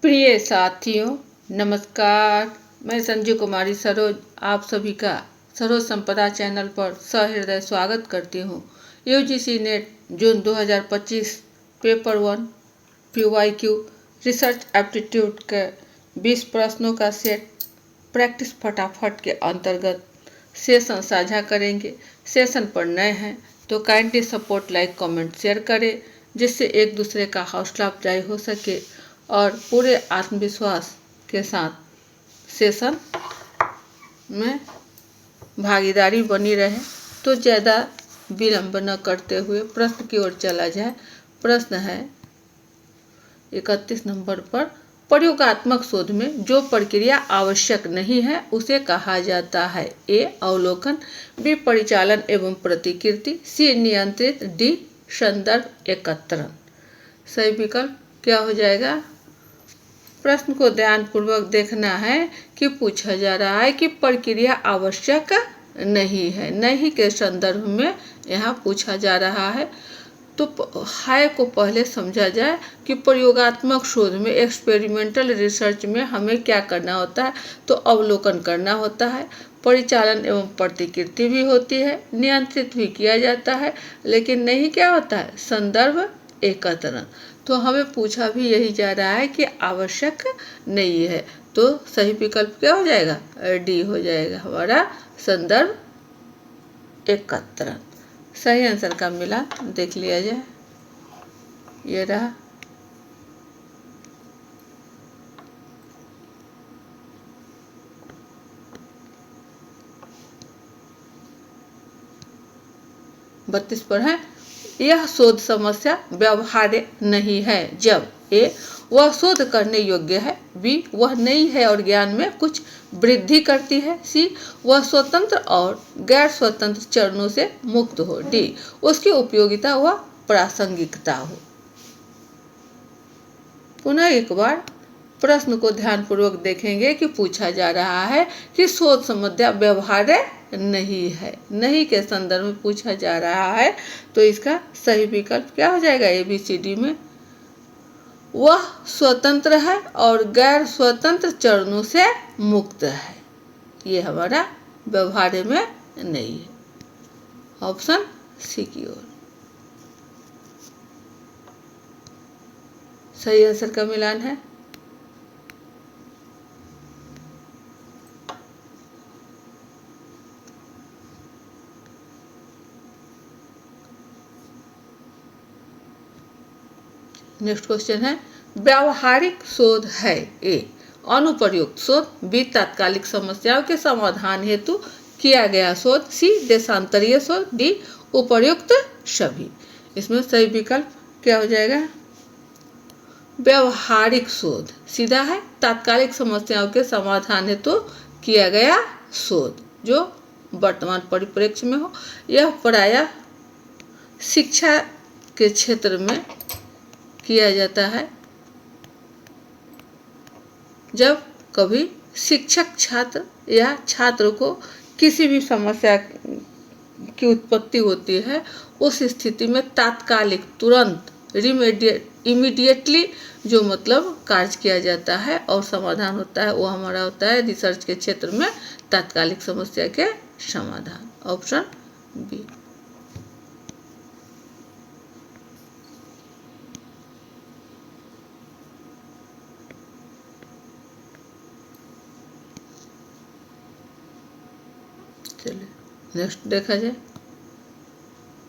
प्रिय साथियों, नमस्कार। मैं संजू कुमारी सरोज आप सभी का सरोज संपदा चैनल पर सहृदय स्वागत करती हूँ। यूजीसी नेट जून 2025 पेपर 1 PYQ रिसर्च एप्टीट्यूड के 20 प्रश्नों का सेट प्रैक्टिस फटाफट के अंतर्गत सेशन साझा करेंगे। सेशन पर नए हैं तो kindly support, like, comment, share करें, जिससे एक दूसरे का हौसला अफजाई हो सके और पूरे आत्मविश्वास के साथ सेशन में भागीदारी बनी रहे। तो ज़्यादा विलंब न करते हुए प्रश्न की ओर चला जाए। प्रश्न है 31 नंबर पर, प्रयोगात्मक शोध में जो प्रक्रिया आवश्यक नहीं है उसे कहा जाता है। ए अवलोकन, बी परिचालन एवं प्रतिकृति, सी नियंत्रित, डी संदर्भ एकत्रण। सही विकल्प क्या हो जाएगा? प्रश्न को ध्यानपूर्वक देखना है कि पूछा जा रहा है कि प्रक्रिया आवश्यक नहीं है, नहीं के संदर्भ में यहाँ पूछा जा रहा है। तो है को पहले समझा जाए कि प्रयोगात्मक शोध में, एक्सपेरिमेंटल रिसर्च में हमें क्या करना होता है, तो अवलोकन करना होता है, परिचालन एवं प्रतिकृति भी होती है, नियंत्रित भी किया जाता है, लेकिन नहीं क्या होता है, संदर्भ एकत्रण। तो हमें पूछा भी यही जा रहा है कि आवश्यक नहीं है। तो सही विकल्प क्या हो जाएगा? डी हो जाएगा हमारा, संदर्भ एकत्रण। सही आंसर का मिलान देख लिया जाए। ये रहा। बत्तीस पर है, यह शोध समस्या व्यवहार्य नहीं है जब ए वह शोध करने योग्य है, बी वह नई है और ज्ञान में कुछ वृद्धि करती है, सी वह स्वतंत्र और गैर स्वतंत्र चरणों से मुक्त हो, डी उसकी उपयोगिता व प्रासंगिकता हो। पुनः एक बार प्रश्न को ध्यानपूर्वक देखेंगे कि पूछा जा रहा है कि शोध समस्या व्यवहार्य नहीं है, नहीं के संदर्भ में पूछा जा रहा है। तो इसका सही विकल्प क्या हो जाएगा? ABCD में वह स्वतंत्र है और गैर स्वतंत्र चरणों से मुक्त है। ये हमारा व्यवहार्य में नहीं है। ऑप्शन सी की ओर सही आंसर का मिलान है। नेक्स्ट क्वेश्चन है, व्यावहारिक शोध है ए अनुप्रयुक्त शोध, बी तात्कालिक समस्याओं के समाधान हेतु किया गया शोध, सी देशांतरीय शोध, डी उपर्युक्त सभी। इसमें सही विकल्प क्या हो जाएगा? व्यावहारिक शोध सीधा है, तात्कालिक समस्याओं के समाधान हेतु किया गया शोध जो वर्तमान परिप्रेक्ष्य में हो। यह प्रायः शिक्षा के क्षेत्र में किया जाता है, जब कभी शिक्षक छात्र या छात्र को किसी भी समस्या की उत्पत्ति होती है, उस स्थिति में तात्कालिक, तुरंत, इमीडिएटली जो मतलब कार्य किया जाता है और समाधान होता है, वो हमारा होता है रिसर्च के क्षेत्र में तात्कालिक समस्या के समाधान। Option B. चलिए नेक्स्ट देखा जाए।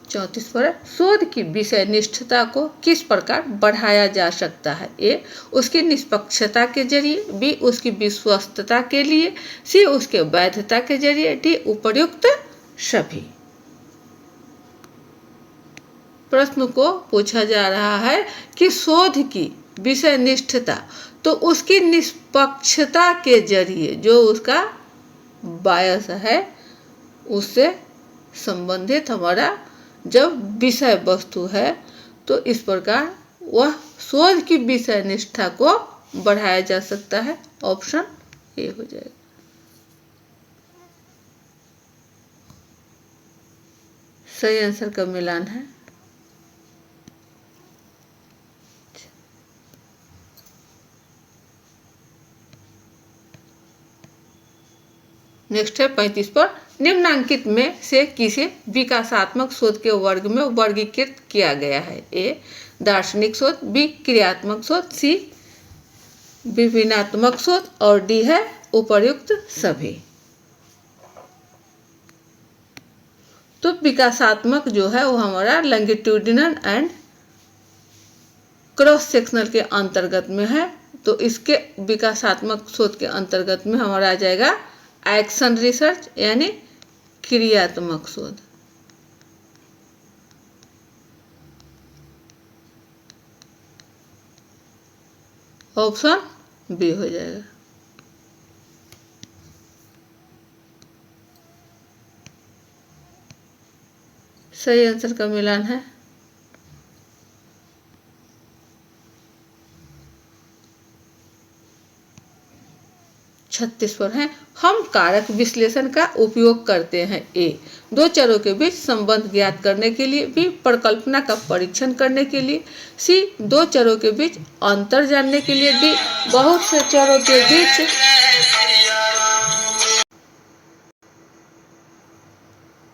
34 पर शोध की विषय निष्ठता को किस प्रकार बढ़ाया जा सकता है? ए उसकी निष्पक्षता के जरिए, बी उसकी विश्वस्तता के लिए, सी उसके वैधता के जरिए, डी उपर्युक्त सभी। प्रश्न को पूछा जा रहा है कि शोध की विषय निष्ठता, तो उसकी निष्पक्षता के जरिए, जो उसका बायस है उससे संबंधित हमारा जब विषय वस्तु है, तो इस प्रकार वह शोध की विषय निष्ठा को बढ़ाया जा सकता है। ऑप्शन ए हो जाएगा। सही आंसर का मिलान है। नेक्स्ट है 35 पर, निम्नांकित में से किसे विकासात्मक शोध के वर्ग में वर्गीकृत किया गया है? ए दार्शनिक शोध, बी क्रियात्मक शोध, सी विभिन्नात्मक शोध और डी है उपर्युक्त सभी। तो विकासात्मक जो है वो हमारा लॉन्गिट्यूडिनल एंड क्रॉस सेक्शनल के अंतर्गत में है। तो इसके विकासात्मक शोध के अंतर्गत में हमारा आ जाएगा एक्शन रिसर्च यानी क्रियात्मक शोध। ऑप्शन बी हो जाएगा। सही आंसर का मिलान है 36 पर है। हम कारक विश्लेषण का उपयोग करते हैं। ए दो चरों के बीच संबंध ज्ञात करने के लिए, बी परिकल्पना का परीक्षण करने के लिए, सी दो चरों के बीच अंतर जानने के लिए, डी बहुत से चरों के बीच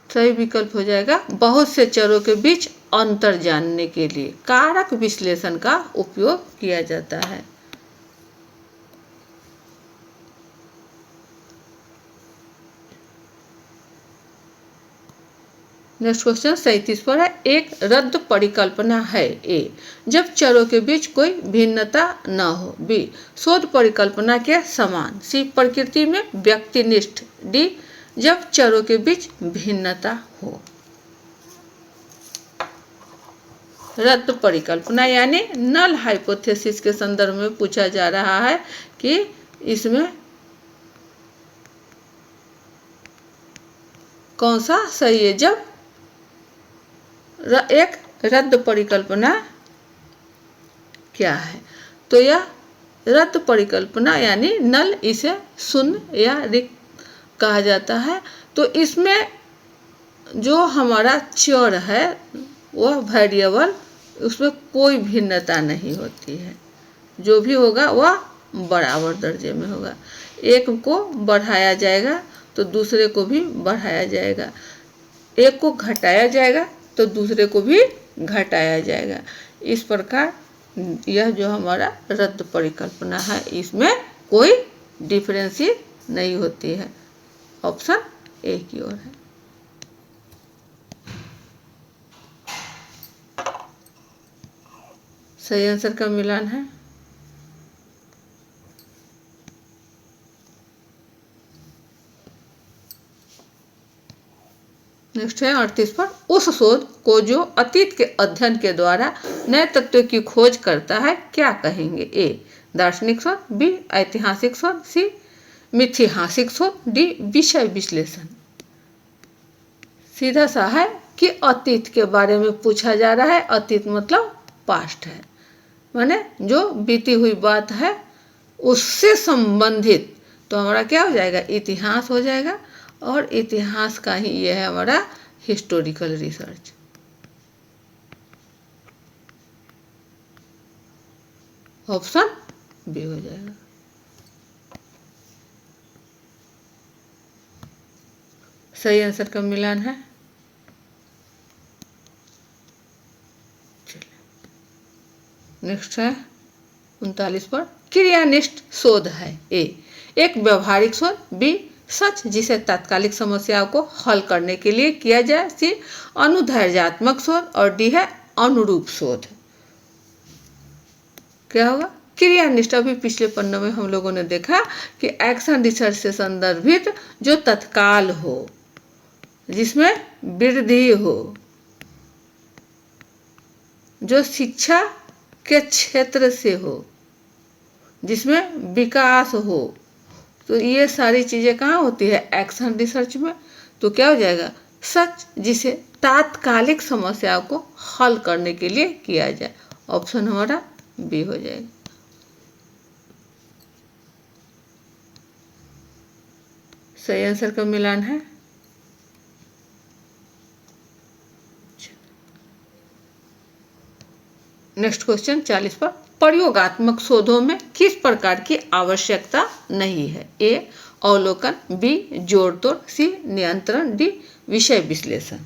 सही विकल्प हो जाएगा बहुत से चरों के बीच अंतर जानने के लिए कारक विश्लेषण का उपयोग किया जाता है। नेक्स्ट क्वेश्चन 37 पर है। एक रद्द परिकल्पना है। ए जब चरों के बीच कोई भिन्नता न हो, बी शोध परिकल्पना के समान, सी प्रकृति में व्यक्तिनिष्ठ, डी जब चरों के बीच भिन्नता हो। रद्द परिकल्पना यानी नल हाइपोथेसिस के संदर्भ में पूछा जा रहा है कि इसमें कौन सा सही है। जब एक रद्द परिकल्पना क्या है, तो यह रद्द परिकल्पना यानी नल, इसे शून्य या रिक्त कहा जाता है। तो इसमें जो हमारा चर है वह वेरिएबल, उसमें कोई भिन्नता नहीं होती है, जो भी होगा वह बराबर दर्जे में होगा। एक को बढ़ाया जाएगा तो दूसरे को भी बढ़ाया जाएगा, एक को घटाया जाएगा तो दूसरे को भी घटाया जाएगा। इस प्रकार यह जो हमारा रद्द परिकल्पना है इसमें कोई डिफरेंस नहीं होती है। ऑप्शन ए की ओर है। सही आंसर का मिलान है नेक्स्ट है 38 पर। उस शोध को जो अतीत के अध्ययन के द्वारा नए तत्व की खोज करता है क्या कहेंगे? ए दार्शनिक शोध, बी ऐतिहासिक शोध, सी मिथिहासिक शोध, डी विषय विश्लेषण। सीधा सा है कि अतीत के बारे में पूछा जा रहा है। अतीत मतलब पास्ट है, माने जो बीती हुई बात है उससे संबंधित, तो हमारा क्या हो जाएगा? इतिहास हो जाएगा। और इतिहास का ही यह है हमारा हिस्टोरिकल रिसर्च। ऑप्शन बी हो जाएगा। सही आंसर का मिलान है। नेक्स्ट है 39 पर। क्रियानिष्ठ शोध है। ए एक व्यवहारिक शोध, बी सच जिसे तात्कालिक समस्याओं को हल करने के लिए किया जाए, सी अनुधैर्यात्मक शोध और डी है अनुरूप शोध। क्या होगा? क्रियानिष्ठ। अभी पिछले पन्ने में हम लोगों ने देखा कि एक्शन रिसर्च से संदर्भित जो तत्काल हो, जिसमें वृद्धि हो, जो शिक्षा के क्षेत्र से हो, जिसमें विकास हो, तो ये सारी चीज़ें कहाँ होती है? एक्शन रिसर्च में। तो क्या हो जाएगा? सच जिसे तात्कालिक समस्याओं को हल करने के लिए किया जाए। ऑप्शन हमारा बी हो जाएगा। सही आंसर का मिलान है। नेक्स्ट क्वेश्चन 40 पर। प्रयोगात्मक शोधों में किस प्रकार की आवश्यकता नहीं है? ए अवलोकन, बी जोड़ तोड़, सी नियंत्रण, डी विषय विश्लेषण।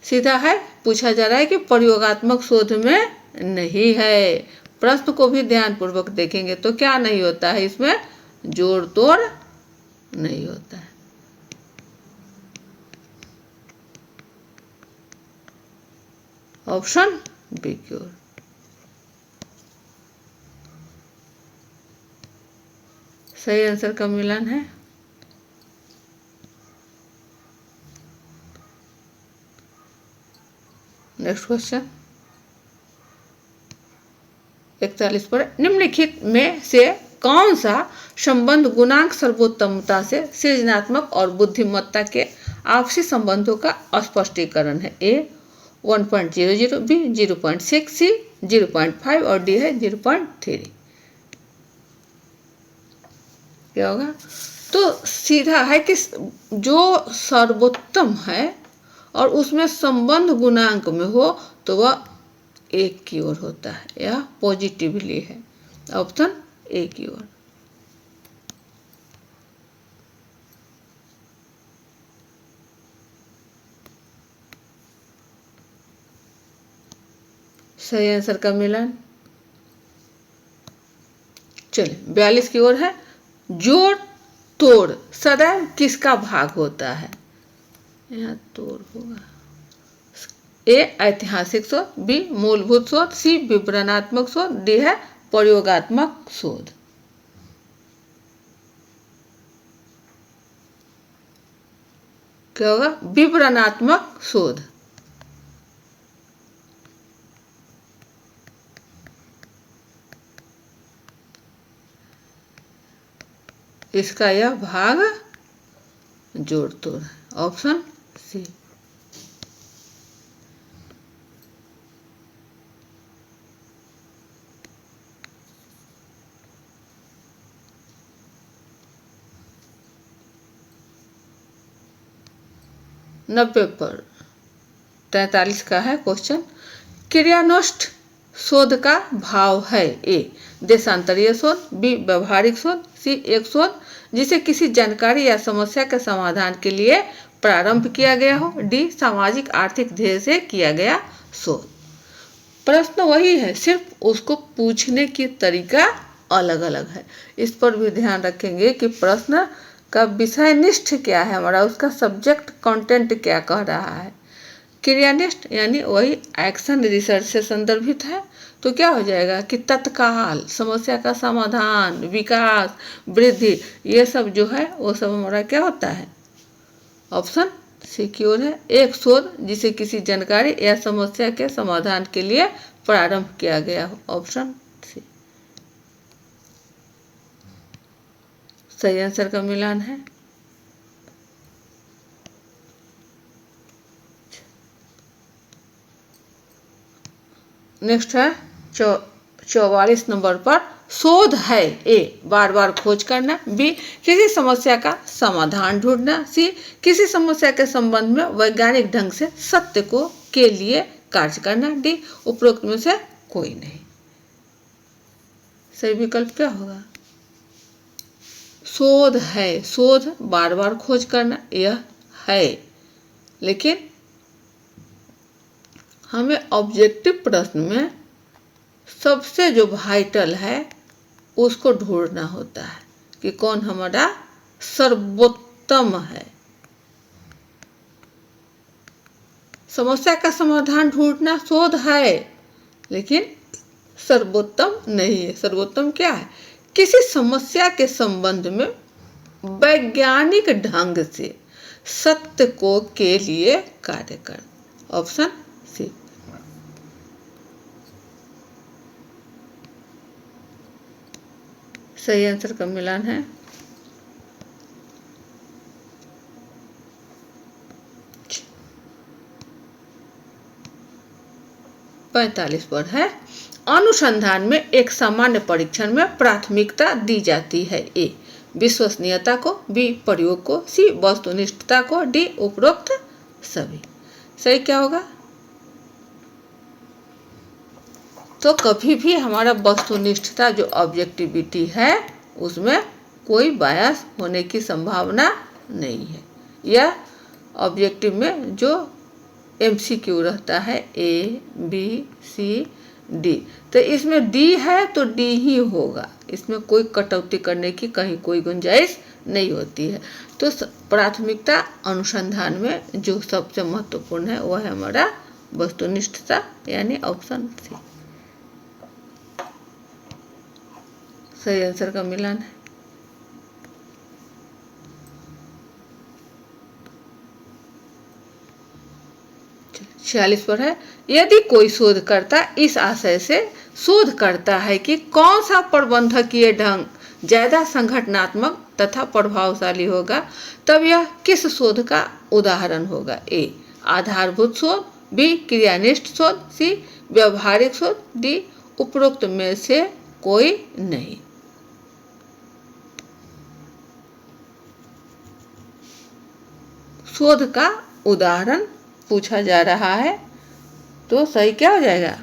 सीधा है, पूछा जा रहा है कि प्रयोगात्मक शोध में नहीं है। प्रश्न को भी ध्यान पूर्वक देखेंगे तो क्या नहीं होता है, इसमें जोड़ तोड़ नहीं होता है। ऑप्शन बी की ओर। सही आंसर का मिलान है। नेक्स्ट क्वेश्चन 41 पर, निम्नलिखित में से कौन सा संबंध गुणांक सर्वोत्तमता से सृजनात्मक और बुद्धिमत्ता के आपसी संबंधों का स्पष्टीकरण है? ए 1.00, बी 0.6, सी 0.5 और डी है 0.3। क्या होगा? तो सीधा है कि जो सर्वोत्तम है और उसमें संबंध गुणांक में हो तो वह एक की ओर होता है, यह पॉजिटिवली है। ऑप्शन ए की ओर। सही आंसर का मिलान। चलिए 42 की ओर है। जोड़ तोड़ सदैव किसका भाग होता है? यहाँ तोड़ होगा। ए ऐतिहासिक शोध, बी मूलभूत शोध, सी विवरणात्मक शोध, डी है प्रयोगात्मक शोध। क्या होगा? विवरणात्मक शोध। इसका यह भाग जोड़ तोड़ है। Option C. नब्बे पर 43 का है क्वेश्चन। क्रियान्वष्ट शोध का भाव है? ए देशांतरीय शोध, बी व्यवहारिक शोध, सी एक शोध जिसे किसी जानकारी या समस्या के समाधान के लिए प्रारंभ किया गया हो, डी सामाजिक आर्थिक ध्येय से किया गया शोध। प्रश्न वही है, सिर्फ उसको पूछने की तरीका अलग अलग है। इस पर भी ध्यान रखेंगे कि प्रश्न का विषय निष्ठ क्या है हमारा, उसका सब्जेक्ट कंटेंट क्या कह रहा है। क्रियानिष्ठ यानी वही एक्शन रिसर्च से संदर्भित है, तो क्या हो जाएगा कि तत्काल समस्या का समाधान, विकास, वृद्धि, ये सब जो है वो सब हमारा क्या होता है? ऑप्शन सिक्योर है। एक शोध जिसे किसी जानकारी या समस्या के समाधान के लिए प्रारंभ किया गया हो। Option C. सही आंसर का मिलान है। नेक्स्ट है 44 नंबर पर, शोध है? ए बार बार खोज करना, बी किसी समस्या का समाधान ढूंढना, सी किसी समस्या के संबंध में वैज्ञानिक ढंग से सत्य को के लिए कार्य करना, डी उपरोक्त में से कोई नहीं। सही विकल्प क्या होगा? शोध है, शोध बार बार खोज करना यह है, लेकिन हमें ऑब्जेक्टिव प्रश्न में सबसे जो वाइटल है उसको ढूंढना होता है कि कौन हमारा सर्वोत्तम है। समस्या का समाधान ढूंढना शोध है, लेकिन सर्वोत्तम नहीं है। सर्वोत्तम क्या है? किसी समस्या के संबंध में वैज्ञानिक ढंग से सत्य को के लिए कार्य कर। Option C. सही आंसर का मिलान है। पैंतालीस पर है, अनुसंधान में एक सामान्य परीक्षण में प्राथमिकता दी जाती है? ए विश्वसनीयता को, बी प्रयोग को, सी वस्तुनिष्ठता को, डी उपरोक्त सभी। सही क्या होगा? तो कभी भी हमारा वस्तुनिष्ठता जो ऑब्जेक्टिविटी है उसमें कोई बायस होने की संभावना नहीं है। यह ऑब्जेक्टिव में जो MCQ रहता है ABCD, तो इसमें D है तो D ही होगा, इसमें कोई कटौती करने की कहीं कोई गुंजाइश नहीं होती है। तो प्राथमिकता अनुसंधान में जो सबसे महत्वपूर्ण है वह है हमारा वस्तुनिष्ठता, यानी ऑप्शन सी। सही आंसर का मिलान है। छियालीस पर है, यदि कोई शोधकर्ता इस आशय से शोध करता है कि कौन सा प्रबंधकीय ढंग ज्यादा संगठनात्मक तथा प्रभावशाली होगा, तब यह किस शोध का उदाहरण होगा? ए आधारभूत शोध, बी क्रियानिष्ठ शोध, सी व्यवहारिक शोध, डी उपरोक्त में से कोई नहीं। शोध का उदाहरण पूछा जा रहा है, तो सही क्या हो जाएगा?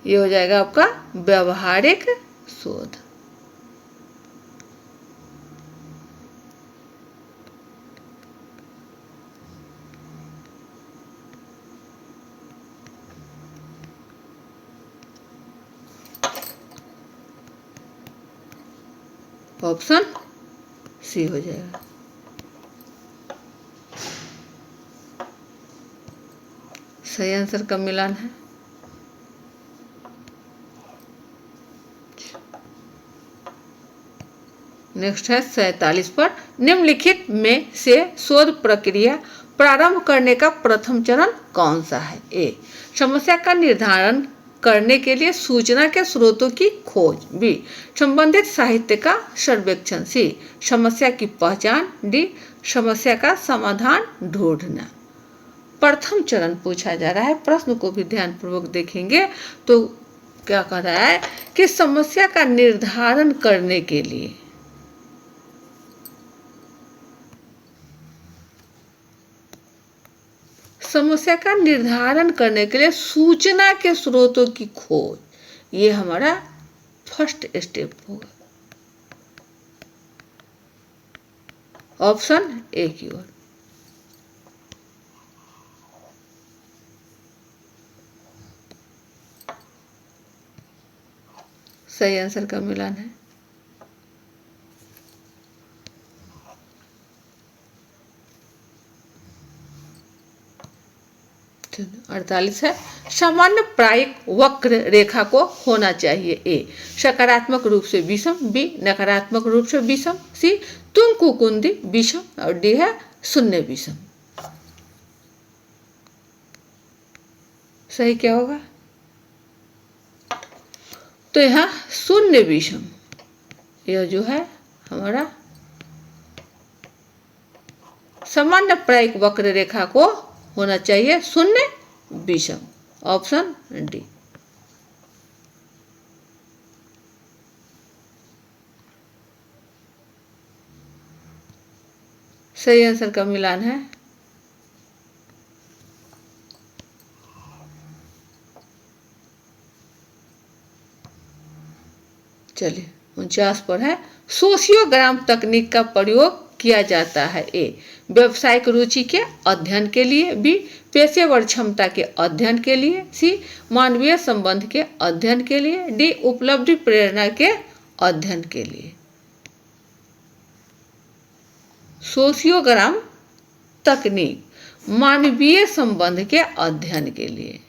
ये हो जाएगा आपका व्यवहारिक शोध। ऑप्शन सी हो जाएगा। सही आंसर का मिलान है। नेक्स्ट है 47 पर, निम्नलिखित में से शोध प्रक्रिया प्रारंभ करने का प्रथम चरण कौन सा है? ए समस्या का निर्धारण करने के लिए सूचना के स्रोतों की खोज, बी संबंधित साहित्य का सर्वेक्षण, सी समस्या की पहचान, डी समस्या का समाधान ढूंढना। प्रथम चरण पूछा जा रहा है, प्रश्न को भी ध्यानपूर्वक देखेंगे तो क्या कह रहा है कि समस्या का निर्धारण करने के लिए सूचना के स्रोतों की खोज, ये हमारा फर्स्ट स्टेप होगा। ऑप्शन ए की ओर। सही आंसर का मिलान है। चलो 48 है, सामान्य प्रायिक वक्र रेखा को होना चाहिए। ए सकारात्मक रूप से विषम, बी नकारात्मक रूप से विषम, सी तुंकुकुंदी विषम, और डी है शून्य विषम। सही क्या होगा? तो यहाँ शून्य विषम, यह जो है हमारा सामान्य प्रायिक वक्र रेखा को होना चाहिए शून्य विषम। Option D. सही आंसर का मिलान है। चलिए 49 पर है, सोशियोग्राम तकनीक का प्रयोग किया जाता है। ए व्यावसायिक रुचि के अध्ययन के लिए, बी पेशेवर क्षमता के अध्ययन के लिए, सी मानवीय संबंध के अध्ययन के लिए, डी उपलब्धि प्रेरणा के अध्ययन के लिए। सोशियोग्राम तकनीक मानवीय संबंध के अध्ययन के लिए।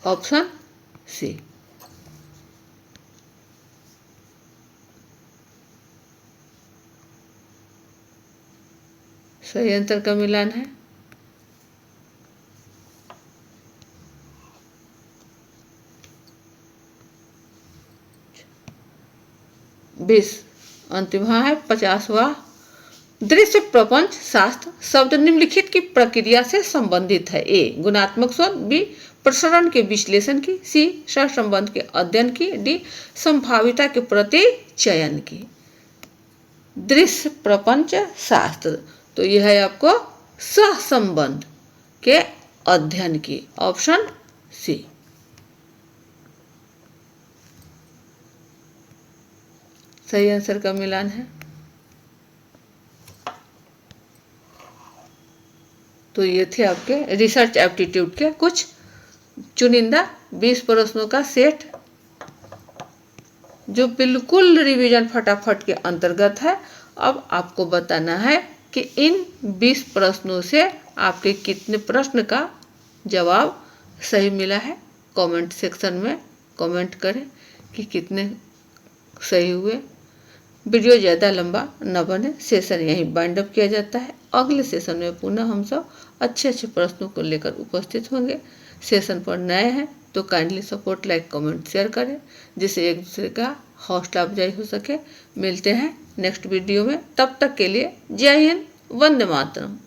Option C. सही आंसर का मिलान है। बीस अंतिम है 50वां, दृश्य प्रपंच शास्त्र शब्द निम्नलिखित की प्रक्रिया से संबंधित है। ए गुणात्मक शोध, बी प्रसरण के विश्लेषण की, सी सहसंबंध के अध्ययन की, डी संभाविता के प्रति चयन की। दृश्य प्रपंच शास्त्र, तो यह है आपको सहसंबंध के अध्ययन की। Option C. सही आंसर का मिलान है। तो ये थे आपके रिसर्च एप्टीट्यूड के कुछ चुनिंदा 20 प्रश्नों का सेट, जो बिल्कुल रिवीजन फटाफट के अंतर्गत है। अब आपको बताना है कि इन 20 प्रश्नों से आपके कितने प्रश्न का जवाब सही मिला है। कमेंट सेक्शन में कमेंट करें कि कितने सही हुए। वीडियो ज़्यादा लंबा न बने, सेशन यहीं बाइंड अप किया जाता है। अगले सेशन में पुनः हम सब अच्छे अच्छे प्रश्नों को लेकर उपस्थित होंगे। सेशन पर नए हैं तो kindly support, like, comment, share करें, जिससे एक दूसरे का हौसला अफजाई हो सके। मिलते हैं नेक्स्ट वीडियो में, तब तक के लिए जय हिंद, वंदे मातरम।